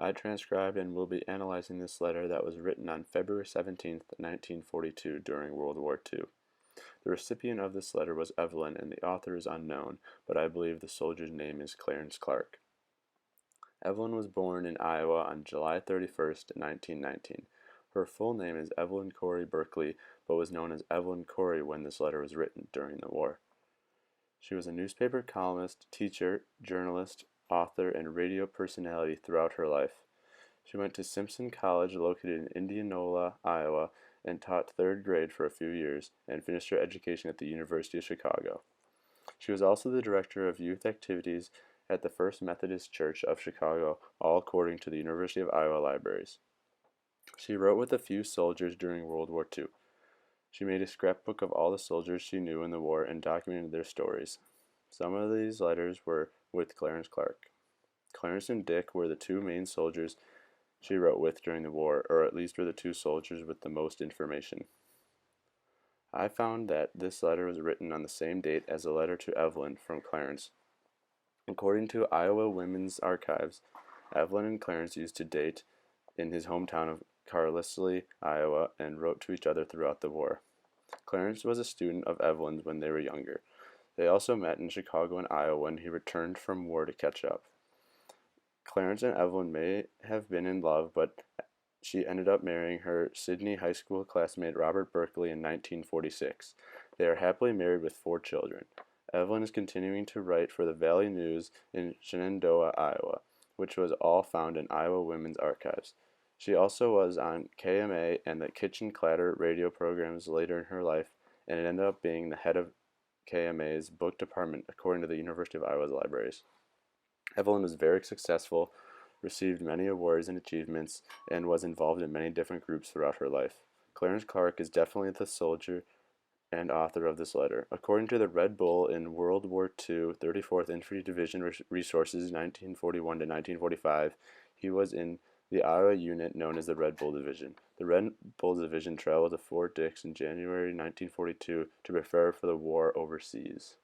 I transcribed and will be analyzing this letter that was written on February 17th, 1942 during World War II. The recipient of this letter was Evelyn and the author is unknown, but I believe the soldier's name is Clarence Clark. Evelyn was born in Iowa on July 31st, 1919. Her full name is Evelyn Corey Berkeley, but was known as Evelyn Corey when this letter was written during the war. She was a newspaper columnist, teacher, journalist, author, and radio personality throughout her life. She went to Simpson College located in Indianola, Iowa, and taught third grade for a few years, and finished her education at the University of Chicago. She was also the director of youth activities at the First Methodist Church of Chicago, all according to the University of Iowa libraries. She wrote with a few soldiers during World War II. She made a scrapbook of all the soldiers she knew in the war and documented their stories. Some of these letters were with Clarence Clark. Clarence and Dick were the two main soldiers she wrote with during the war, or at least were the two soldiers with the most information. I found that this letter was written on the same date as a letter to Evelyn from Clarence. According to Iowa Women's Archives, Evelyn and Clarence used to date in his hometown of Carlisle, Iowa, and wrote to each other throughout the war. Clarence was a student of Evelyn's when they were younger. They also met in Chicago and Iowa when he returned from war to catch up. Clarence and Evelyn may have been in love, but she ended up marrying her Sydney high school classmate Robert Berkeley in 1946. They are happily married with 4 children. Evelyn is continuing to write for the Valley News in Shenandoah, Iowa, which was all found in Iowa Women's Archives. She also was on KMA and the Kitchen Clatter radio programs later in her life, and ended up being the head of KMA's book department according to the University of Iowa's libraries. Evelyn was very successful, received many awards and achievements, and was involved in many different groups throughout her life. Clarence Clark is definitely the soldier and author of this letter. According to the Red Bull in World War II, 34th Infantry Division Resources 1941 to 1945, he was in the Iowa unit known as the Red Bull Division. The Red Bull Division traveled to Fort Dix in January 1942 to prepare for the war overseas.